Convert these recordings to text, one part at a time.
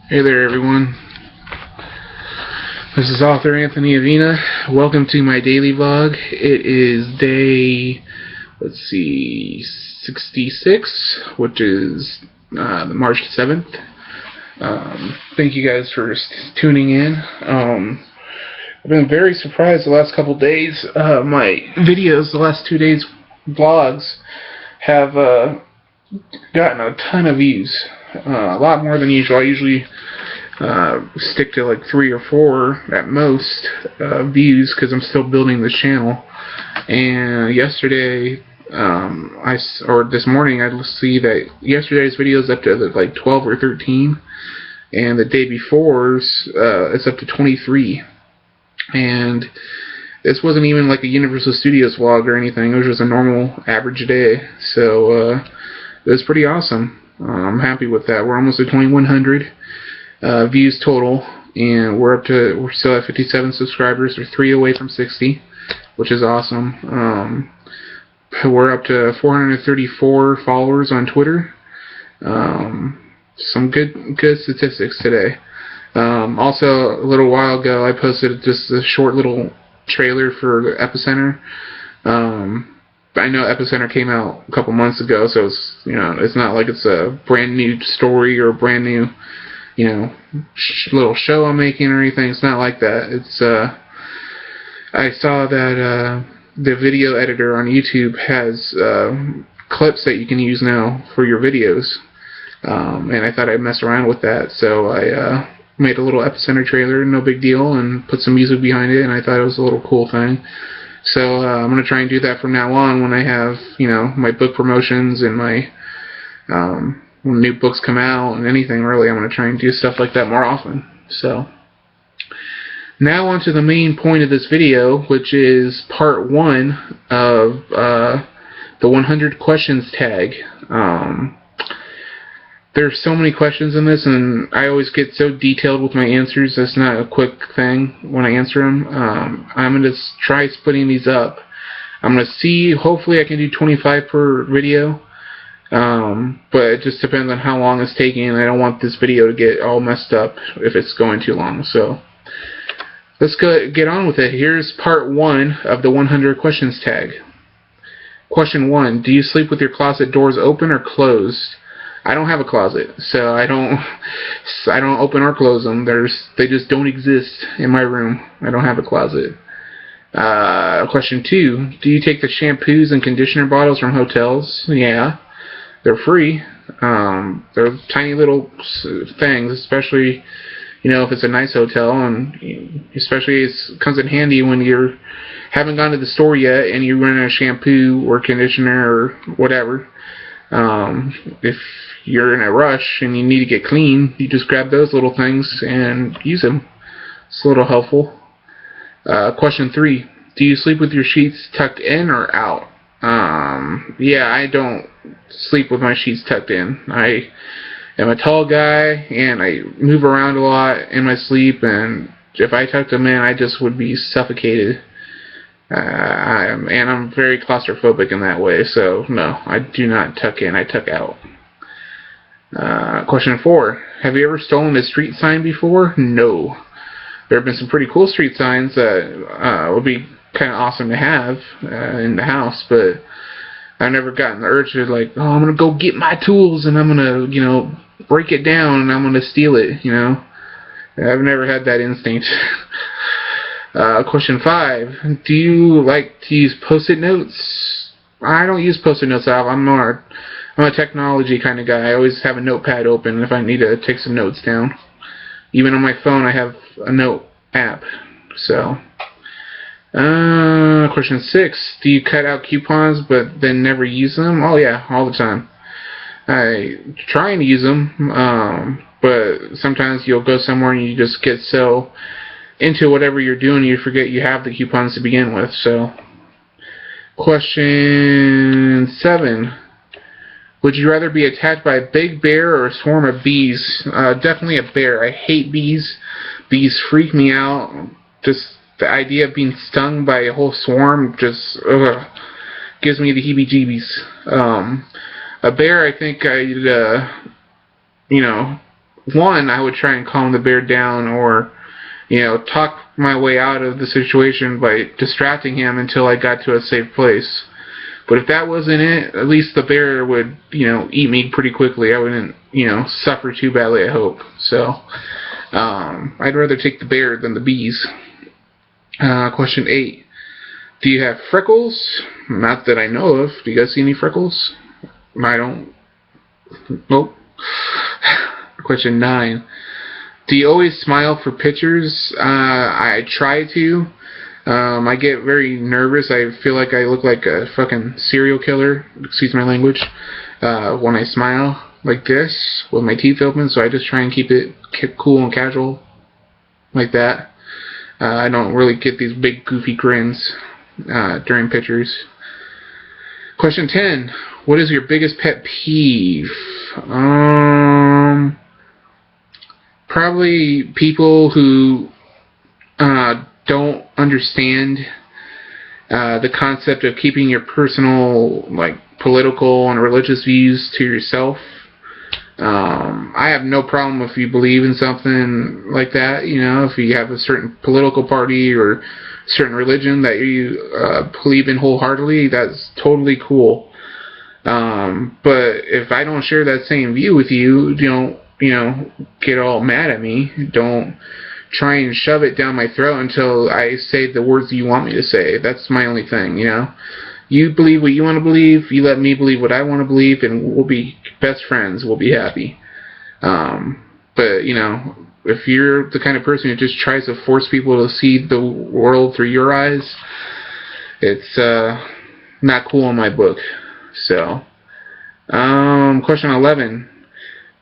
Hey there, everyone. This is author Anthony Avina. Welcome to my daily vlog. It is day, 66, which is March 7th. Thank you guys for tuning in. I've been very surprised the last couple days. My videos, the last 2 days vlogs, have gotten a ton of views. A lot more than usual. I usually stick to like 3 or 4 at most views because I'm still building the channel. And yesterday, or this morning, I see that yesterday's video is up to like 12 or 13, and the day before's it's up to 23. And this wasn't even like a Universal Studios vlog or anything. It was just a normal average day. So it was pretty awesome. I'm happy with that. We're almost at 2,100 views total, and we're still at 57 subscribers. We're 3 away from 60, which is awesome. We're up to 434 followers on Twitter. Some good statistics today. Also, a little while ago, I posted just a short little trailer for Epicenter. I know Epicenter came out a couple months ago, so it's not like it's a brand new story or a brand new, little show I'm making or anything. It's not like that. It's I saw that the video editor on YouTube has clips that you can use now for your videos, and I thought I'd mess around with that, so I made a little Epicenter trailer, no big deal, and put some music behind it, and I thought it was a little cool thing. So I'm going to try and do that from now on when I have, my book promotions and my when new books come out and anything really. I'm going to try and do stuff like that more often. So now on to the main point of this video, which is part 1 of the 100 questions tag. There's so many questions in this, and I always get so detailed with my answers. That's not a quick thing when I answer them. I'm going to try splitting these up. I'm going to see, hopefully I can do 25 per video, but it just depends on how long it's taking. I don't want this video to get all messed up if it's going too long. So let's get on with it. Here's part 1 of the 100 questions tag. Question 1. Do you sleep with your closet doors open or closed? I don't have a closet, so I don't open or close them. They just don't exist in my room. I don't have a closet. Question 2. Do you take the shampoos and conditioner bottles from hotels? Yeah. They're free. They're tiny little things, especially, if it's a nice hotel, and especially it comes in handy when you haven't gone to the store yet and you run a shampoo or conditioner or whatever. If you're in a rush and you need to get clean, you just grab those little things and use them. It's a little helpful. Question 3. Do you sleep with your sheets tucked in or out? Yeah, I don't sleep with my sheets tucked in. I am a tall guy, and I move around a lot in my sleep, and if I tucked them in, I just would be suffocated. I'm very claustrophobic in that way, so no, I do not tuck in, I tuck out. Question 4. Have you ever stolen a street sign before? No. There have been some pretty cool street signs that would be kind of awesome to have in the house, but I've never gotten the urge to I'm going to go get my tools and I'm going to, break it down and I'm going to steal it, I've never had that instinct. Question 5. Do you like to use Post-it notes? I don't use Post-it notes. I'm a technology kind of guy. I always have a notepad open if I need to take some notes down. Even on my phone, I have a note app. So, question 6. Do you cut out coupons but then never use them? Oh yeah, all the time. I try and use them, but sometimes you'll go somewhere and you just get so into whatever you're doing, you forget you have the coupons to begin with. So, question 7. Would you rather be attacked by a big bear or a swarm of bees? Definitely a bear. I hate bees. Bees freak me out. Just the idea of being stung by a whole swarm just gives me the heebie-jeebies. A bear, I think I'd, one, I would try and calm the bear down, or talk my way out of the situation by distracting him until I got to a safe place. But if that wasn't it, at least the bear would, eat me pretty quickly. I wouldn't, suffer too badly, I hope. So, I'd rather take the bear than the bees. Question 8. Do you have freckles? Not that I know of. Do you guys see any freckles? I don't. Nope. Question 9. Do you always smile for pictures? I try to. I get very nervous. I feel like I look like a fucking serial killer, excuse my language, when I smile like this with my teeth open, so I just try and keep it cool and casual like that. I don't really get these big goofy grins during pictures. Question 10. What is your biggest pet peeve? Probably people who don't understand the concept of keeping your personal, political and religious views to yourself. I have no problem if you believe in something like that, if you have a certain political party or certain religion that you believe in wholeheartedly, that's totally cool. But if I don't share that same view with you, don't, get all mad at me. Don't try and shove it down my throat until I say the words you want me to say. That's my only thing, You believe what you want to believe, you let me believe what I want to believe, and we'll be best friends, we'll be happy. But, if you're the kind of person who just tries to force people to see the world through your eyes, it's not cool in my book. So, question 11.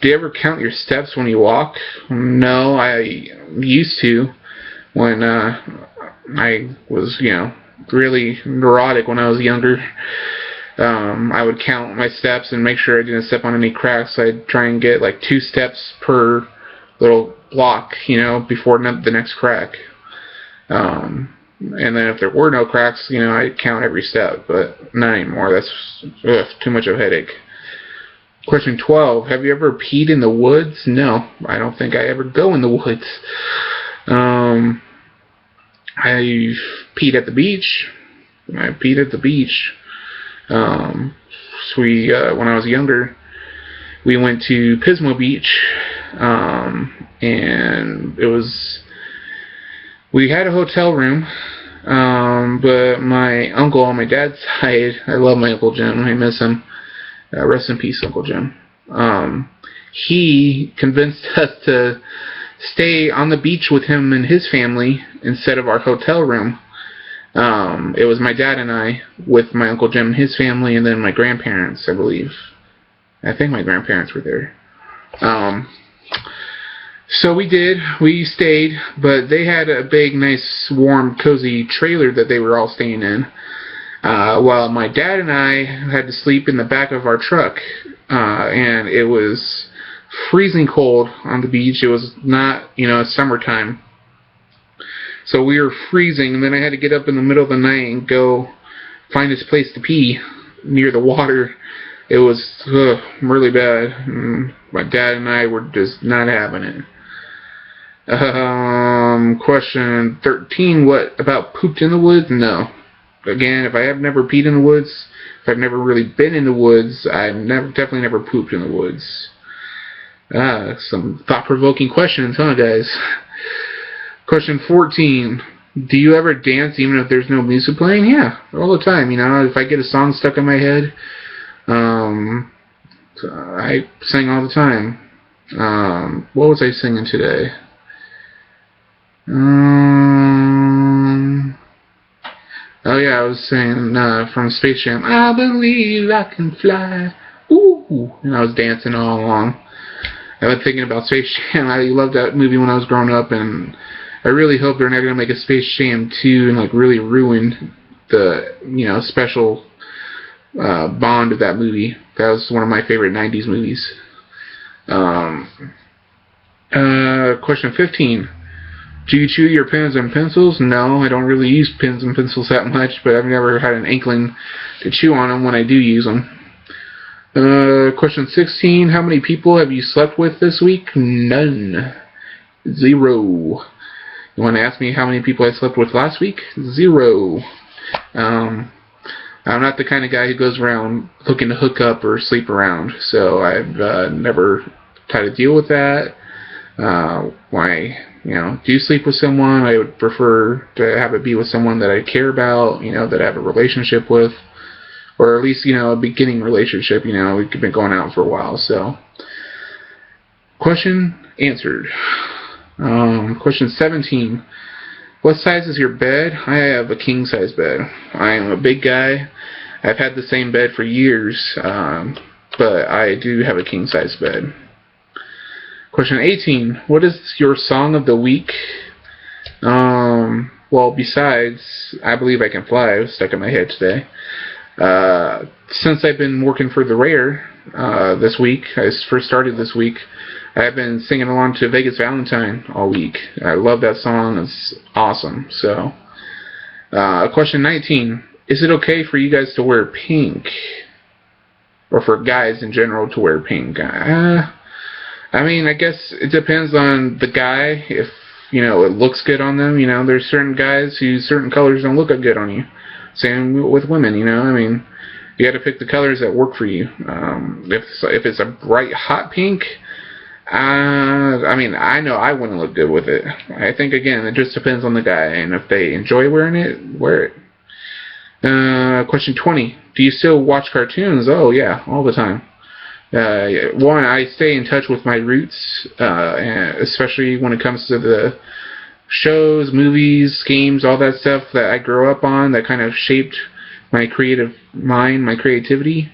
Do you ever count your steps when you walk? No, I used to when I was, really neurotic when I was younger. I would count my steps and make sure I didn't step on any cracks. I'd try and get 2 steps per little block, before the next crack. And then if there were no cracks, I'd count every step, but not anymore. That's too much of a headache. Question 12. Have you ever peed in the woods? No, I don't think I ever go in the woods. I peed at the beach. When I was younger, we went to Pismo Beach, and we had a hotel room, but my uncle on my dad's side, I love my Uncle Jim, I miss him, rest in peace, Uncle Jim, he convinced us to stay on the beach with him and his family instead of our hotel room. It was my dad and I with my Uncle Jim and his family, and then my grandparents, I believe. I think my grandparents were there. So we stayed, but they had a big, nice, warm, cozy trailer that they were all staying in, while my dad and I had to sleep in the back of our truck, and it was freezing cold on the beach. It was not, summertime. So we were freezing, and then I had to get up in the middle of the night and go find this place to pee near the water. It was really bad. My dad and I were just not having it. Question 13. What about pooped in the woods? No. Again, if I have never peed in the woods, if I've never really been in the woods, I've definitely never pooped in the woods. Some thought-provoking questions, huh, guys? Question 14. Do you ever dance even if there's no music playing? Yeah, all the time. If I get a song stuck in my head, I sing all the time. What was I singing today? Oh yeah, I was saying from Space Jam, I believe I can fly. Ooh, and I was dancing all along. I've been thinking about Space Jam. I loved that movie when I was growing up, and I really hope they're not going to make a Space Jam 2 and really ruin the special bond of that movie. That was one of my favorite 90s movies. Question 15. Do you chew your pens and pencils? No, I don't really use pens and pencils that much, but I've never had an inkling to chew on them when I do use them. Question 16. How many people have you slept with this week? None. 0. You want to ask me how many people I slept with last week? 0. I'm not the kind of guy who goes around looking to hook up or sleep around, so I've never tried to deal with that. When I, do sleep with someone, I would prefer to have it be with someone that I care about, that I have a relationship with, or at least, a beginning relationship. We've been going out for a while, so. Question answered. Question 17. What size is your bed? I have a king-size bed. I am a big guy. I've had the same bed for years, but I do have a king-size bed. Question 18. What is your song of the week? Well, besides I Believe I Can Fly, it was stuck in my head today. Since I've been working for the Rare this week, I first started this week, I've been singing along to Vegas Valentine all week. I love that song. It's awesome. So, question 19. Is it okay for you guys to wear pink? Or for guys in general to wear pink? I guess it depends on the guy. If, it looks good on them. There's certain guys who certain colors don't look good on you. Same with women, you got to pick the colors that work for you. If it's a bright, hot pink, I know I wouldn't look good with it. I think, again, it just depends on the guy, and if they enjoy wearing it, wear it. Question 20. Do you still watch cartoons? Oh, yeah, all the time. One, I stay in touch with my roots, especially when it comes to the shows, movies, games, all that stuff that I grew up on that kind of shaped my creative mind, my creativity.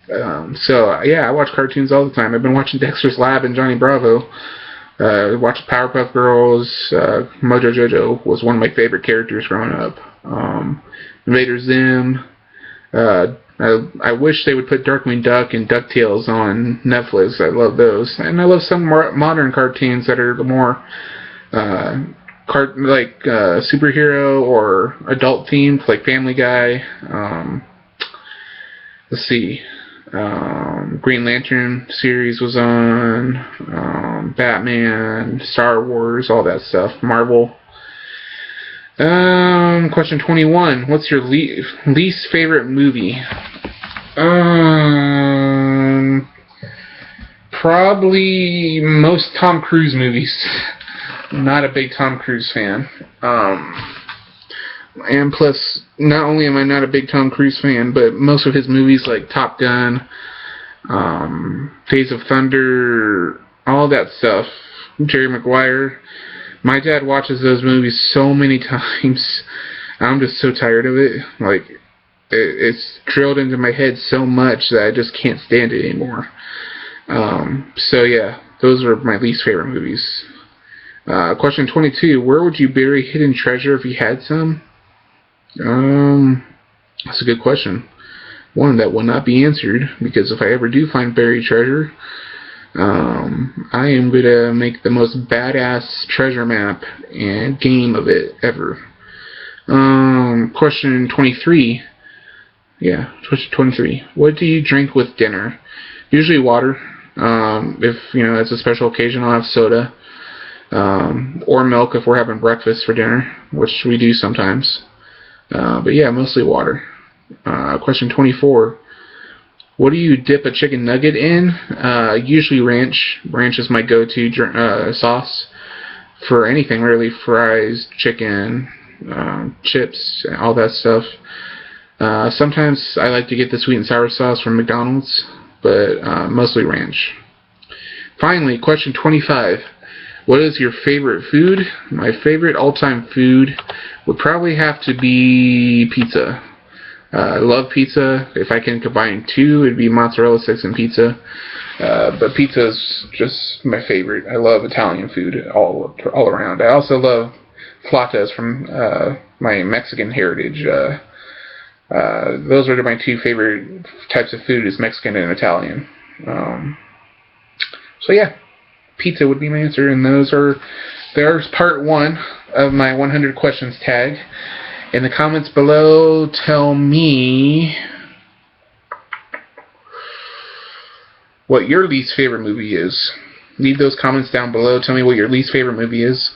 I watch cartoons all the time. I've been watching Dexter's Lab and Johnny Bravo. Watched Powerpuff Girls. Mojo Jojo was one of my favorite characters growing up. Invader Zim. I wish they would put Darkwing Duck and DuckTales on Netflix. I love those. And I love some more modern cartoons that are more superhero or adult themed, like Family Guy. Let's see. Green Lantern series was on. Batman, Star Wars, all that stuff. Marvel. Question 21. What's your least favorite movie? Probably most Tom Cruise movies. Not a big Tom Cruise fan. And plus, not only am I not a big Tom Cruise fan, but most of his movies like Top Gun, Days of Thunder, all that stuff, Jerry Maguire, my dad watches those movies so many times. I'm just so tired of it. Like, it's drilled into my head so much that I just can't stand it anymore. Those are my least favorite movies. Question 22. Where would you bury hidden treasure if you had some? That's a good question. One that will not be answered, because if I ever do find buried treasure, I am going to make the most badass treasure map and game of it ever. Question 23. Yeah, question 23. What do you drink with dinner? Usually water. If, it's a special occasion, I'll have soda. Or milk if we're having breakfast for dinner, which we do sometimes. Mostly water. Question 24. What do you dip a chicken nugget in? Usually ranch. Ranch is my go-to sauce for anything, really. Fries, chicken, chips, all that stuff. Sometimes I like to get the sweet and sour sauce from McDonald's, but mostly ranch. Finally, question 25. What is your favorite food? My favorite all-time food would probably have to be pizza. I love pizza. If I can combine two, it'd be mozzarella sticks and pizza. But pizza is just my favorite. I love Italian food all around. I also love flautas from my Mexican heritage. Those are my two favorite types of food, is Mexican and Italian. Pizza would be my answer, and there's part 1 of my 100 questions tag. In the comments below, tell me what your least favorite movie is. Leave those comments down below. Tell me what your least favorite movie is.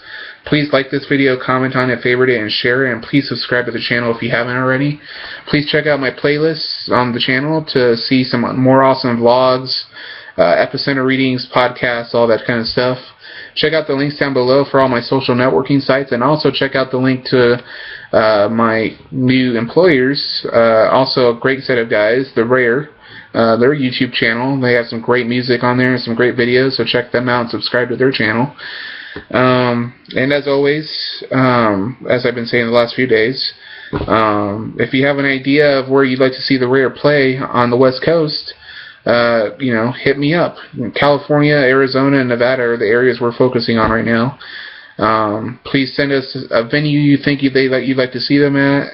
Please like this video, comment on it, favorite it, and share it. And please subscribe to the channel if you haven't already. Please check out my playlists on the channel to see some more awesome vlogs, epicenter readings, podcasts, all that kind of stuff. Check out the links down below for all my social networking sites, and also check out the link to my new employers. Also a great set of guys, The Rare. Their YouTube channel. They have some great music on there and some great videos, so check them out and subscribe to their channel. And as always, as I've been saying the last few days, if you have an idea of where you'd like to see The Rare play on the West Coast, hit me up. California, Arizona, and Nevada are the areas we're focusing on right now. Please send us a venue you think you'd like to see them at.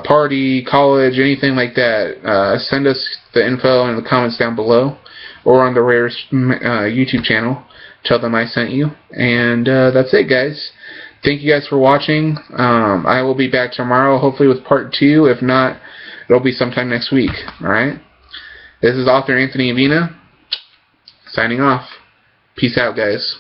Party, college, anything like that. Send us the info in the comments down below or on the Rare's YouTube channel. Tell them I sent you. And that's it, guys. Thank you guys for watching. I will be back tomorrow, hopefully with part 2. If not, it'll be sometime next week. Alright? This is author Anthony Avina, signing off. Peace out, guys.